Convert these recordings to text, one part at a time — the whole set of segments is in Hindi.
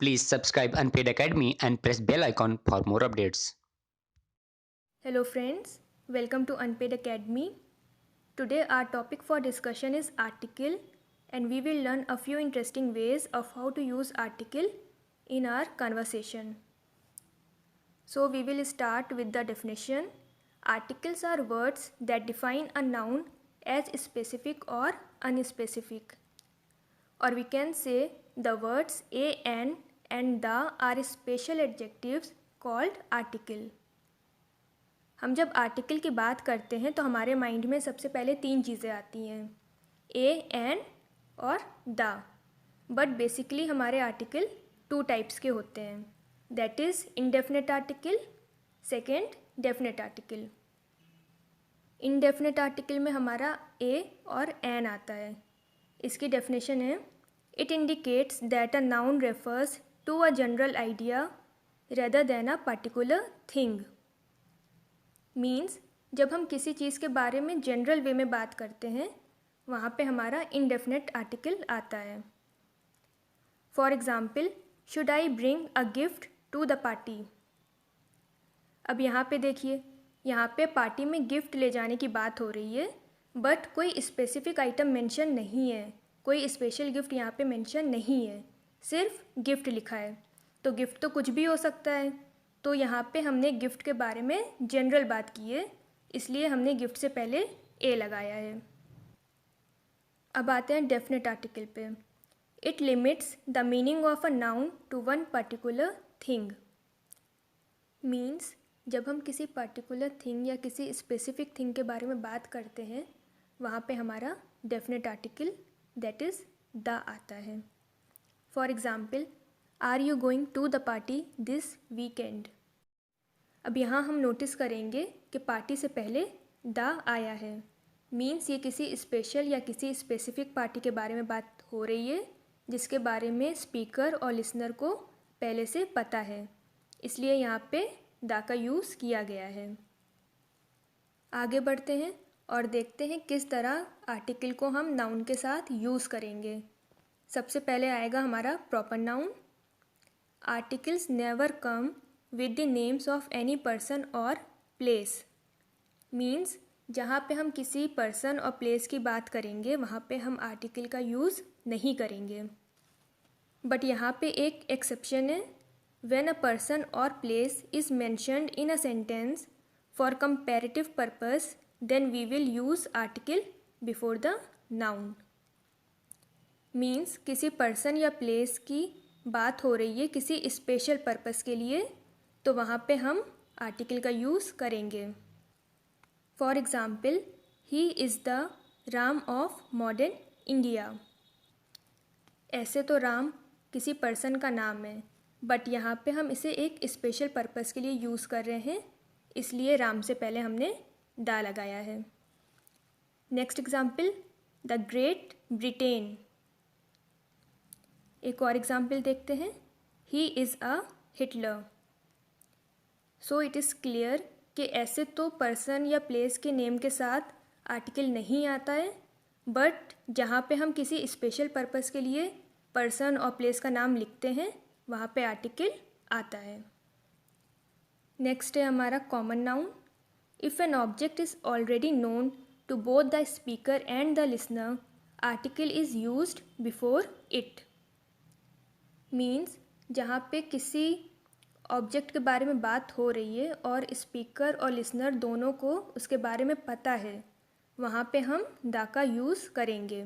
Please subscribe Unpaid Academy and press bell icon for more updates. Hello friends, welcome to Unpaid Academy. Today our topic for discussion is article and we will learn a few interesting ways of how to use article in our conversation. So we will start with the definition. Articles are words that define a noun as specific or unspecific. Or we can say the words a and the are special adjectives called article. हम जब आर्टिकल की बात करते हैं तो हमारे माइंड में सबसे पहले तीन चीज़ें आती हैं, ए एन और द। बट बेसिकली हमारे आर्टिकल टू टाइप्स के होते हैं, that is indefinite article, second definite article. Indefinite article में हमारा ए और एन आता है। इसकी डेफिनेशन है, it indicates that a noun refers to a general idea rather than a particular thing. Means जब हम किसी चीज़ के बारे में जनरल वे में बात करते हैं वहाँ पे हमारा इंडेफिनेट आर्टिकल आता है। For example, should I bring a gift to the party. अब यहाँ पे देखिए, यहाँ पे पार्टी में गिफ्ट ले जाने की बात हो रही है, बट कोई स्पेसिफिक आइटम मेंशन नहीं है, कोई स्पेशल गिफ्ट यहाँ पे मेंशन नहीं है, सिर्फ गिफ्ट लिखा है। तो गिफ्ट तो कुछ भी हो सकता है, तो यहाँ पे हमने गिफ्ट के बारे में जनरल बात की है, इसलिए हमने गिफ्ट से पहले ए लगाया है। अब आते हैं डेफिनेट आर्टिकल पे। It limits the meaning of a noun to one particular thing. Means जब हम किसी पर्टिकुलर थिंग या किसी स्पेसिफिक थिंग के बारे में बात करते हैं वहाँ पे हमारा definite article that is the आता है। For example, are you going to the party this weekend. अब यहाँ हम नोटिस करेंगे कि पार्टी से पहले द आया है, मीन्स ये किसी स्पेशल या किसी स्पेसिफिक पार्टी के बारे में बात हो रही है जिसके बारे में स्पीकर और लिसनर को पहले से पता है, इसलिए यहाँ पे द का यूज़ किया गया है। आगे बढ़ते हैं और देखते हैं किस तरह आर्टिकल को हम नाउन के साथ यूज़ करेंगे। सबसे पहले आएगा हमारा proper noun. Articles never come with the names of any person or place. Means जहाँ पे हम किसी पर्सन और प्लेस की बात करेंगे वहाँ पे हम आर्टिकल का यूज़ नहीं करेंगे। बट यहाँ पे एक एक्सेप्शन है, when a person or place is mentioned in a sentence for comparative purpose then we will use article before the noun. Means किसी पर्सन या प्लेस की बात हो रही है किसी स्पेशल पर्पस के लिए, तो वहाँ पे हम आर्टिकल का यूज़ करेंगे। For example, he is the Ram of modern India. ऐसे तो राम किसी पर्सन का नाम है, बट यहाँ पे हम इसे एक स्पेशल पर्पस के लिए यूज़ कर रहे हैं, इसलिए राम से पहले हमने दा लगाया है। Next example, the great Britain. एक और एग्ज़ाम्पल देखते हैं, he is a Hitler. So it is clear कि ऐसे तो पर्सन या प्लेस के नेम के साथ आर्टिकल नहीं आता है, बट जहाँ पे हम किसी स्पेशल पर्पस के लिए पर्सन और प्लेस का नाम लिखते हैं वहाँ पे आर्टिकल आता है। नेक्स्ट है हमारा common noun. If an object is already known to both the speaker and the listener, article is used before it. Means जहाँ पे किसी ऑब्जेक्ट के बारे में बात हो रही है और स्पीकर और लिसनर दोनों को उसके बारे में पता है, वहाँ पे हम द का यूज़ करेंगे।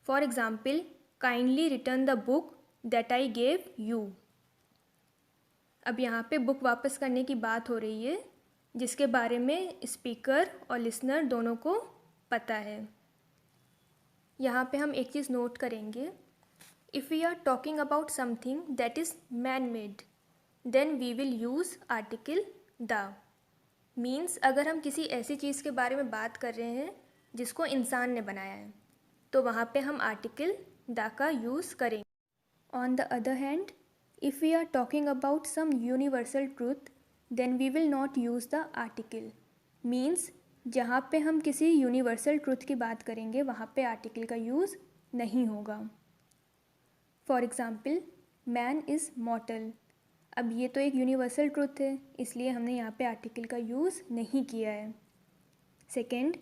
For example, kindly return the book that I gave you. अब यहाँ पे बुक वापस करने की बात हो रही है जिसके बारे में स्पीकर और लिसनर दोनों को पता है। यहाँ पे हम एक चीज़ नोट करेंगे, if we are talking about something that is man made then we will use article the. Means अगर हम किसी ऐसी चीज़ के बारे में बात कर रहे हैं जिसको इंसान ने बनाया है तो वहाँ पे हम आर्टिकल द का यूज़ करेंगे। On the other hand, if we are talking about some universal truth then we will not use the article. Means जहाँ पे हम किसी यूनिवर्सल ट्रूथ की बात करेंगे वहाँ पे आर्टिकल का यूज़ नहीं होगा। For example, man is मॉर्टल। अब ये तो एक यूनिवर्सल ट्रुथ है, इसलिए हमने यहाँ पे आर्टिकल का यूज़ नहीं किया है। Second,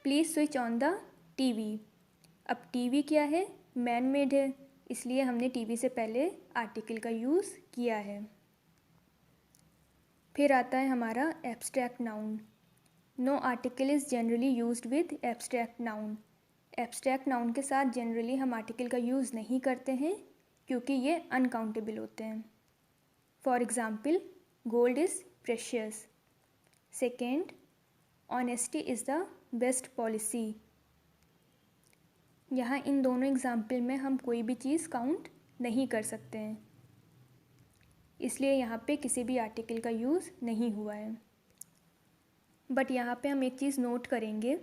please switch on the TV. अब टीवी क्या है? मैन मेड है, इसलिए हमने टीवी से पहले आर्टिकल का यूज़ किया है। फिर आता है हमारा abstract noun. No article is generally used with abstract noun. Abstract noun के साथ जनरली हम आर्टिकल का यूज़ नहीं करते हैं क्योंकि ये अनकाउंटेबल होते हैं। For example, gold is precious. Second, honesty is the best policy. यहाँ इन दोनों एग्ज़ाम्पल में हम कोई भी चीज़ काउंट नहीं कर सकते हैं, इसलिए यहाँ पे किसी भी आर्टिकल का यूज़ नहीं हुआ है। बट यहाँ पे हम एक चीज़ नोट करेंगे,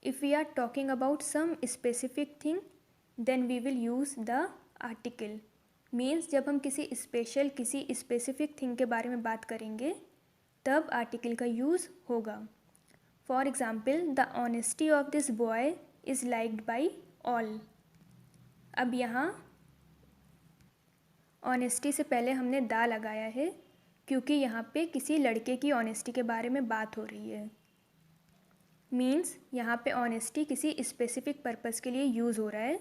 if we are talking about some specific thing then we will use the article. Means जब हम किसी स्पेसिफिक थिंग के बारे में बात करेंगे तब आर्टिकल का यूज़ होगा। For example, the honesty of this boy is liked by all. अब यहाँ ऑनेस्टी से पहले हमने दा लगाया है क्योंकि यहाँ पे किसी लड़के की ऑनेस्टी के बारे में बात हो रही है। मीन्स यहाँ पे ऑनेस्टी किसी स्पेसिफिक पर्पस के लिए यूज़ हो रहा है,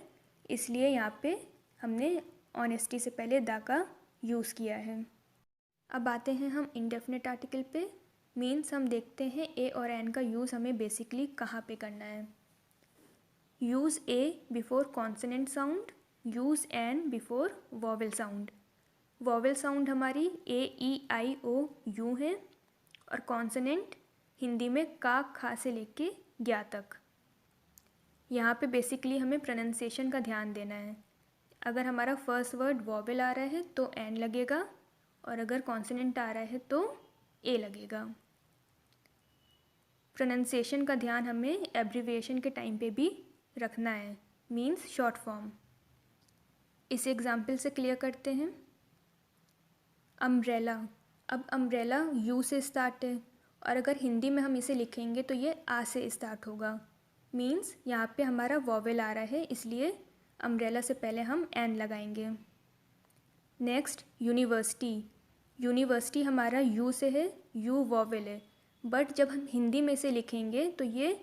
इसलिए यहाँ पे हमने ऑनेस्टी से पहले दा का यूज़ किया है। अब आते हैं हम इंडेफिनिट आर्टिकल पे। मीन्स हम देखते हैं ए और एन का यूज़ हमें बेसिकली कहाँ पे करना है। Use A before consonant sound, use an before vowel sound. Vowel sound हमारी ए ई आई ओ यू है और कॉन्सोनेंट हिंदी में का खा से लेके ज्ञा तक। यहाँ पे बेसिकली हमें प्रोनाउंसिएशन का ध्यान देना है। अगर हमारा फर्स्ट वर्ड वॉवेल आ रहा है तो एन लगेगा और अगर कॉन्सोनेंट आ रहा है तो ए लगेगा। प्रोनाउंसिएशन का ध्यान हमें एब्रीविएशन के टाइम पे भी रखना है, मीन्स शॉर्ट फॉर्म। इस एग्जाम्पल से क्लियर करते हैं। अम्ब्रेला। अब अम्ब्रेला यू से स्टार्ट है और अगर हिंदी में हम इसे लिखेंगे तो ये आ से स्टार्ट होगा। मीन्स यहाँ पे हमारा वॉवेल आ रहा है, इसलिए अम्ब्रेला से पहले हम एन लगाएंगे। Next, university. यूनिवर्सिटी हमारा यू से है, यू वॉवेल है, बट जब हम हिंदी में इसे लिखेंगे तो ये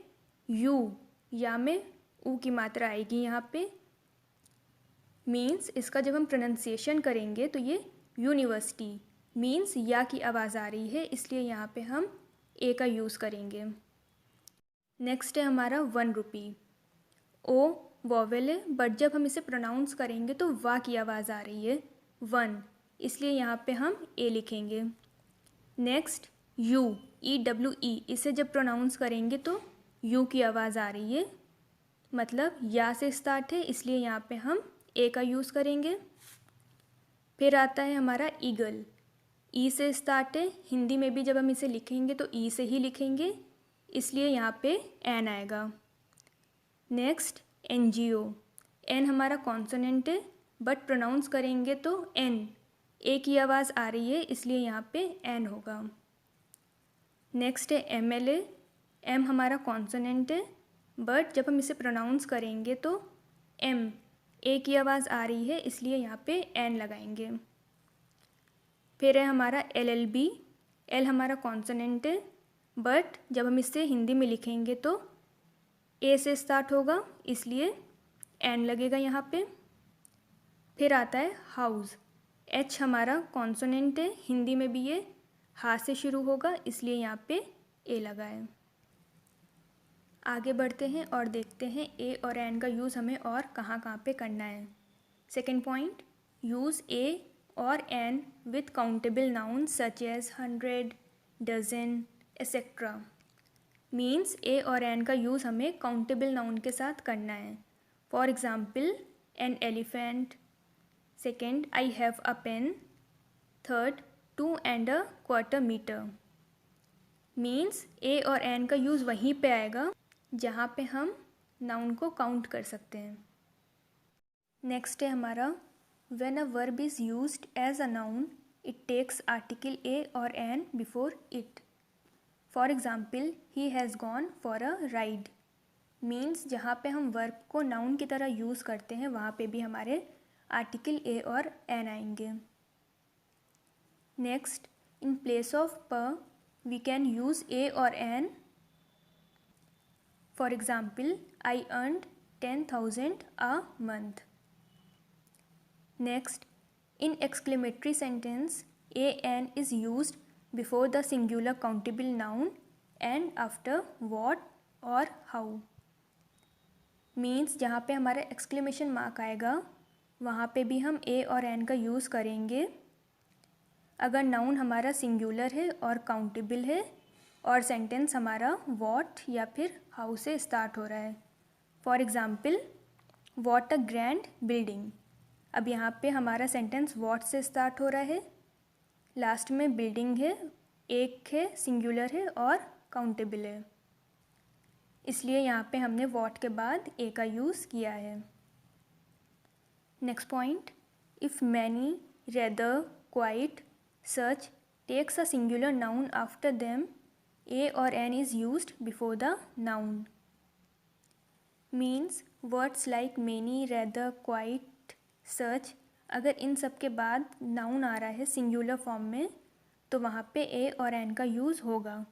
यू या में ऊ की मात्रा आएगी यहाँ पे। मीन्स इसका जब हम प्रोनाउंसिएशन करेंगे तो ये यूनिवर्सिटी, मीन्स या की आवाज़ आ रही है, इसलिए यहाँ पे हम ए का यूज़ करेंगे। नेक्स्ट है हमारा 1 रुपी। ओ वॉवेल है, बट जब हम इसे प्रोनाउंस करेंगे तो वा की आवाज़ आ रही है 1, इसलिए यहाँ पे हम ए लिखेंगे। Next, you E W E, इसे जब प्रोनाउंस करेंगे तो यू की आवाज़ आ रही है, मतलब या से स्टार्ट है, इसलिए यहाँ पे हम ए का यूज़ करेंगे। फिर आता है हमारा ईगल। ई से स्टार्ट है, हिंदी में भी जब हम इसे लिखेंगे तो ई से ही लिखेंगे, इसलिए यहाँ पे एन आएगा। Next, NGO. एन हमारा कॉन्सोनेंट है, बट प्रोनाउंस करेंगे तो एन, ए की आवाज़ आ रही है, इसलिए यहाँ पे एन होगा। नेक्स्ट है एमएलए। एम हमारा कॉन्सोनेंट है, बट जब हम इसे प्रोनाउंस करेंगे तो एम, ए की आवाज़ आ रही है, इसलिए यहाँ पे एन लगाएंगे। फिर है हमारा एलएलबी। एल हमारा कॉन्सोनेंट है, बट जब हम इसे हिंदी में लिखेंगे तो ए से स्टार्ट होगा, इसलिए एन लगेगा यहाँ पे। फिर आता है हाउस। एच हमारा कॉन्सोनेंट है, हिंदी में भी ये हा से शुरू होगा, इसलिए यहाँ पे ए लगा है। आगे बढ़ते हैं और देखते हैं ए और एन का यूज़ हमें और कहाँ कहाँ पे करना है। सेकेंड पॉइंट, यूज़ ए और an with countable noun such as 100, dozen, etcetera. Means a और एन का यूज़ हमें काउंटेबल नाउन के साथ करना है। For example, an elephant. Second, I have a pen. Third, 2 1/4 metre. Means a और एन का यूज़ वहीं पे आएगा जहाँ पे हम नाउन को काउंट कर सकते हैं। नेक्स्ट है हमारा, when a verb is used as a noun it takes article a और an before it. For example, he has gone for a ride. Means जहाँ पे हम वर्ब को नाउन की तरह यूज़ करते हैं वहाँ पे भी हमारे आर्टिकल ए और एन आएंगे। नेक्स्ट, इन प्लेस ऑफ प वी कैन यूज़ ए और an. For example, I earned 10,000 a month. Next, in exclamatory sentence, an is used before the singular countable noun and after what or how। Means जहाँ पे हमारा एक्सक्लेमेशन मार्क आएगा वहाँ पे भी हम ए और एन का यूज़ करेंगे अगर नाउन हमारा सिंगुलर है और काउंटेबल है और सेंटेंस हमारा वॉट या फिर हाउ से स्टार्ट हो रहा है। For example, what a grand building. अब यहाँ पे हमारा सेंटेंस वॉट से स्टार्ट हो रहा है, लास्ट में बिल्डिंग है, एक है, सिंगुलर है और काउंटेबल है, इसलिए यहाँ पे हमने वॉट के बाद ए का यूज़ किया है। Next point, if many, rather, quite, such takes a singular noun after them, a और an is used before the noun. Means words like many, rather, quite, such, अगर इन सब के बाद नाउन आ रहा है सिंगुलर फॉर्म में तो वहाँ पे ए और एन का यूज़ होगा।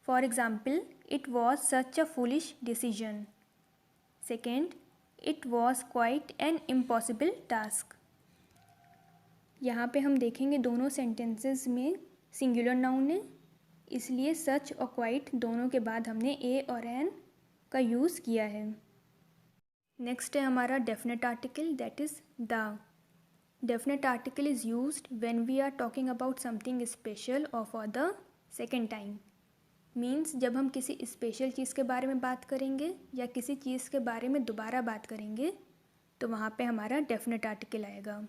For example, it was such a foolish decision. Second, it was quite an impossible task. यहाँ पे हम देखेंगे दोनों सेंटेंसेस में सिंगुलर नाउन है, इसलिए सच और क्वाइट दोनों के बाद हमने ए और एन का यूज़ किया है। नेक्स्ट है हमारा definite article, that is the. Definite article is used when we are talking about something special और for the second time. Means जब हम किसी स्पेशल चीज़ के बारे में बात करेंगे या किसी चीज़ के बारे में दोबारा बात करेंगे तो वहाँ पे हमारा डेफिनेट आर्टिकल आएगा।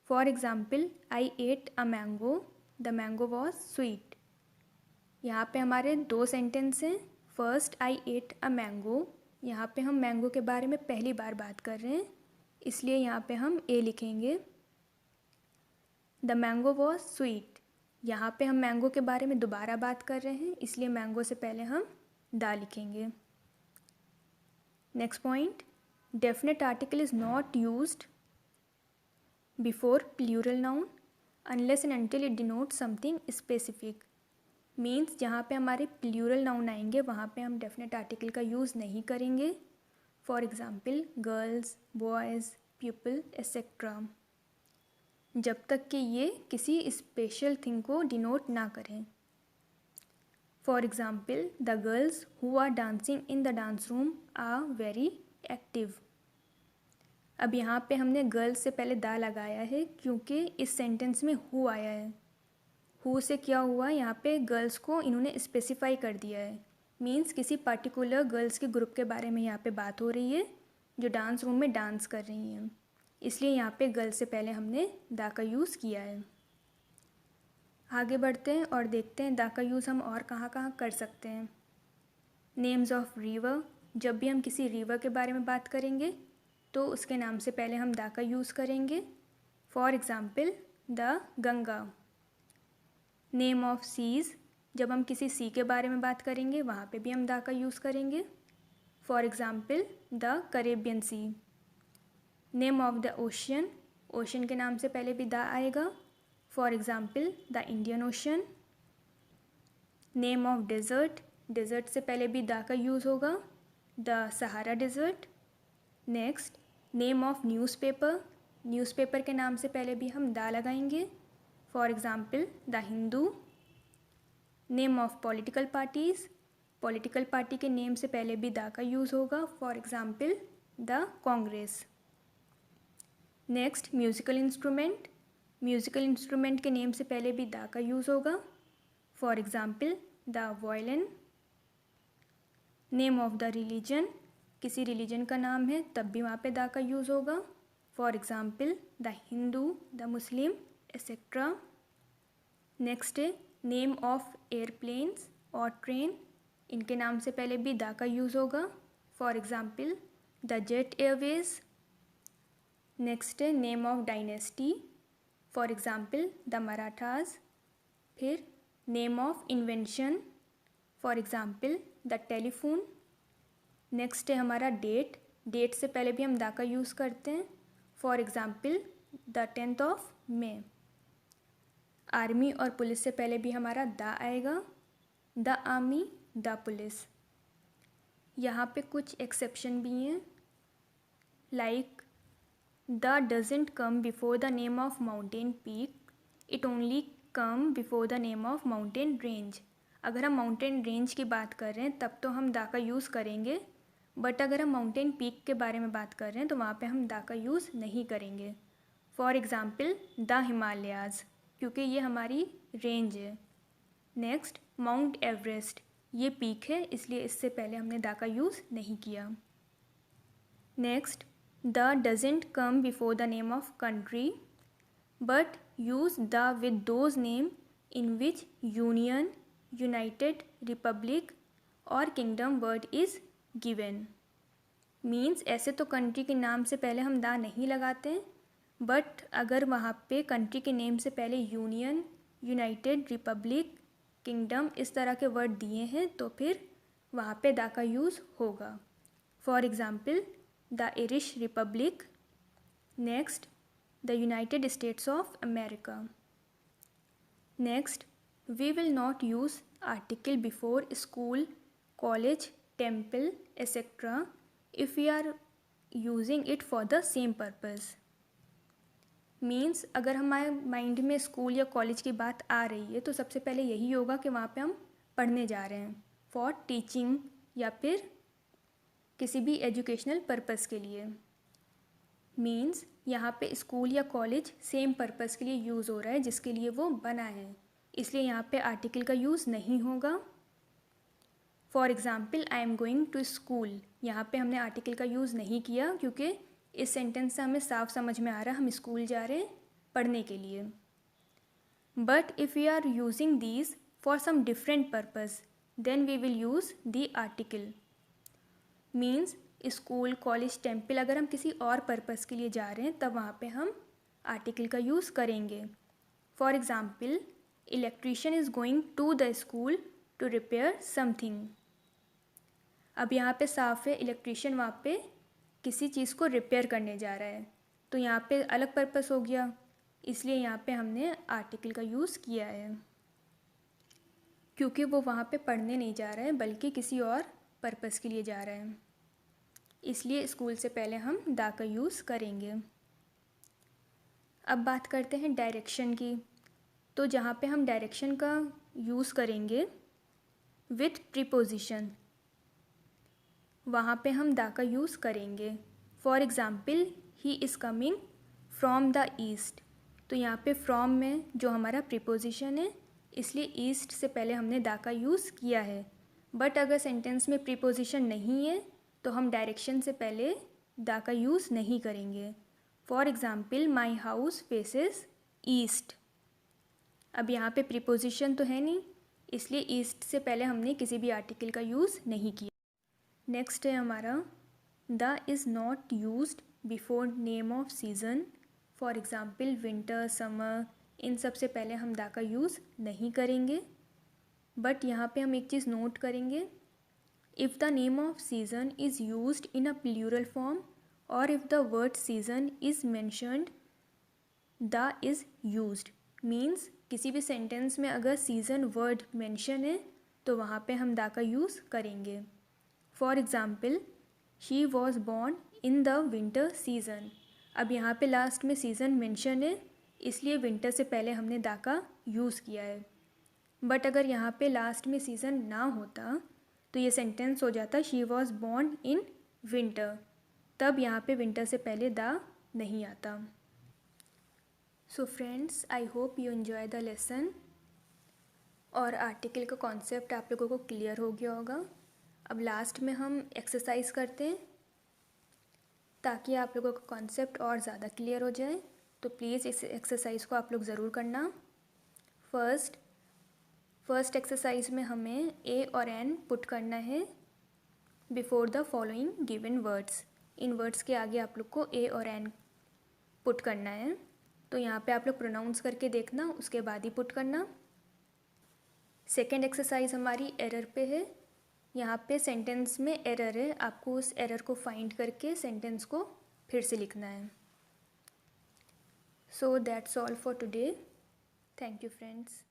For example, I at a mango, the mango was sweet. यहाँ पे हमारे दो सेंटेंस हैं। First, I at a mango, यहाँ पे हम मैंगो के बारे में पहली बार बात कर रहे हैं, इसलिए यहाँ पे हम ए लिखेंगे। द मैंगो वॉज स्वीट, यहाँ पे हम मैंगो के बारे में दोबारा बात कर रहे हैं, इसलिए मैंगो से पहले हम दा लिखेंगे। Next point, definite article is not used before plural noun unless and until it denotes something specific. Means जहाँ पे हमारे प्लूरल नाउन आएंगे वहाँ पे हम डेफिनेट आर्टिकल का यूज़ नहीं करेंगे। For example, girls, boys, people etcetera, जब तक कि ये किसी स्पेशल थिंग को डिनोट ना करें। For example, the girls who are dancing in the dance room are very active. अब यहाँ पे हमने गर्ल्स से पहले दा लगाया है क्योंकि इस सेंटेंस में हु आया है। हु से क्या हुआ, यहाँ पे गर्ल्स को इन्होंने स्पेसिफाई कर दिया है। मीन्स किसी पर्टिकुलर गर्ल्स के ग्रुप के बारे में यहाँ पे बात हो रही है जो डांस रूम में डांस कर रही हैं, इसलिए यहाँ पे गर्ल्स से पहले हमने दा का यूज़ किया है। आगे बढ़ते हैं और देखते हैं दा का यूज़ हम और कहाँ कहाँ कर सकते हैं। नेम्स ऑफ रिवर, जब भी हम किसी रिवर के बारे में बात करेंगे तो उसके नाम से पहले हम दा का यूज़ करेंगे। For example, the Ganga. Name of seas, जब हम किसी सी के बारे में बात करेंगे वहाँ पे भी हम दा का यूज़ करेंगे। For example, the Caribbean sea. Name of the ocean, ocean के नाम से पहले भी दा आएगा। For example, the Indian ocean. Name of desert, desert से पहले भी दा का यूज़ होगा, the Sahara desert. Next, name of newspaper, newspaper के नाम से पहले भी हम दा लगाएंगे। For example, the Hindu. Name of political parties, political party के नेम से पहले भी दा का यूज़ होगा। For example, the Congress. Next, musical instrument, musical instrument के नेम से पहले भी दा का यूज़ होगा। For example, the violin. Name of the religion, किसी रिलीजन का नाम है तब भी वहाँ पे दा का यूज़ होगा। For example, the Hindu, the Muslim etcetera. Next है नेम ऑफ एयरप्लेन्स और ट्रेन, इनके नाम से पहले भी दा का यूज़ होगा। For example, the Jet Airways. Next है name of dynasty, for example, the Marathas. फिर name of invention, for example, the telephone. Next है हमारा डेट, डेट से पहले भी हम दा का यूज़ करते हैं। For example the 10th of May. Army और पुलिस से पहले भी हमारा द आएगा, द आर्मी, द पुलिस। यहाँ पे कुछ एक्सेप्शन भी हैं, like the doesn't come before the name of mountain peak, it only come before the name of mountain range. अगर हम माउंटेन रेंज की बात कर रहे हैं तब तो हम दा का यूज़ करेंगे, बट अगर हम माउंटेन पीक के बारे में बात कर रहे हैं तो वहाँ पे हम दा का यूज़ नहीं करेंगे। फॉर एग्ज़ाम्पल द हिमालयाज़, क्योंकि ये हमारी रेंज है। नेक्स्ट माउंट एवरेस्ट, ये पीक है इसलिए इससे पहले हमने दा का यूज़ नहीं किया। Next the doesn't come before the name of country, but use the with those name in which union, united, republic और kingdom word is given. Means ऐसे तो कंट्री के नाम से पहले हम दा नहीं लगाते हैं, बट अगर वहाँ पे कंट्री के नेम से पहले यूनियन, यूनाइटेड, रिपब्लिक, किंगडम इस तरह के वर्ड दिए हैं तो फिर वहाँ पे दा का यूज़ होगा। For example the Irish Republic. Next the United States of America. Next we will not use article before school, college, temple etcetera if we are using it for the same purpose. Means अगर हमारे माइंड में स्कूल या कॉलेज की बात आ रही है तो सबसे पहले यही होगा कि वहाँ पे हम पढ़ने जा रहे हैं फॉर टीचिंग या फिर किसी भी एजुकेशनल पर्पज़ के लिए। मीन्स यहाँ पे स्कूल या कॉलेज सेम पर्पज़ के लिए यूज़ हो रहा है जिसके लिए वो बना है, इसलिए यहाँ पे आर्टिकल का यूज़ नहीं होगा। For example I am going to school, यहाँ पे हमने आर्टिकल का यूज़ नहीं किया क्योंकि इस सेंटेंस से हमें साफ समझ में आ रहा है हम स्कूल जा रहे हैं पढ़ने के लिए। But if we are using these for some different purpose then we will use the article. Means school, college, temple अगर हम किसी और पर्पज़ के लिए जा रहे हैं तब वहाँ पे हम आर्टिकल का यूज़ करेंगे। For example electrician is going to the school to repair something. अब यहाँ पे साफ है इलेक्ट्रीशियन वहाँ पे किसी चीज़ को रिपेयर करने जा रहा है, तो यहाँ पे अलग पर्पस हो गया, इसलिए यहाँ पे हमने आर्टिकल का यूज़ किया है क्योंकि वो वहाँ पे पढ़ने नहीं जा रहा है बल्कि किसी और पर्पस के लिए जा रहा है, इसलिए स्कूल से पहले हम दा का यूज़ करेंगे। अब बात करते हैं डायरेक्शन की, तो जहाँ पे हम डायरेक्शन का यूज़ करेंगे विथ प्रीपोजिशन वहाँ पे हम दा का यूज़ करेंगे। For example he is coming from the east, तो यहाँ पे फ्रॉम में जो हमारा प्रीपोजिशन है इसलिए ईस्ट से पहले हमने दा का यूज़ किया है। बट अगर सेंटेंस में प्रीपोजिशन नहीं है तो हम डायरेक्शन से पहले दा का यूज़ नहीं करेंगे। For example my house faces east, अब यहाँ पे प्रीपोजिशन तो है नहीं इसलिए ईस्ट से पहले हमने किसी भी आर्टिकल का यूज़ नहीं किया। नेक्स्ट है हमारा the is not used before name of season. For example winter, summer, इन सब से पहले हम दा का यूज़ नहीं करेंगे। बट यहाँ पे हम एक चीज़ नोट करेंगे, if the name of season is used in a plural form और if the word season is mentioned the is used. Means किसी भी सेंटेंस में अगर सीज़न वर्ड मेंशन है तो वहाँ पे हम दा का यूज़ करेंगे। For example she was born in the winter season, अब यहाँ पे लास्ट में सीज़न मेंशन है इसलिए विंटर से पहले हमने दा का यूज़ किया है। बट अगर यहाँ पे लास्ट में सीज़न ना होता तो ये सेंटेंस हो जाता she was born in winter, तब यहाँ पे विंटर से पहले दा नहीं आता। So friends I hope you enjoy the lesson और आर्टिकल का कॉन्सेप्ट आप लोगों को क्लियर हो गया होगा। अब लास्ट में हम एक्सरसाइज करते हैं ताकि आप लोगों का कॉन्सेप्ट और ज़्यादा क्लियर हो जाए, तो प्लीज़ इस एक्सरसाइज को आप लोग ज़रूर करना। फर्स्ट एक्सरसाइज में हमें ए और एन पुट करना है before the following given words. In words के आगे आप लोग को ए और एन पुट करना है, तो यहाँ पे आप लोग प्रोनाउंस करके देखना, उसके बाद ही पुट करना। सेकेंड एक्सरसाइज हमारी एरर पे है, यहाँ पे सेंटेंस में एरर है, आपको उस एरर को फाइंड करके सेंटेंस को फिर से लिखना है। So that's all for today. Thank you, friends.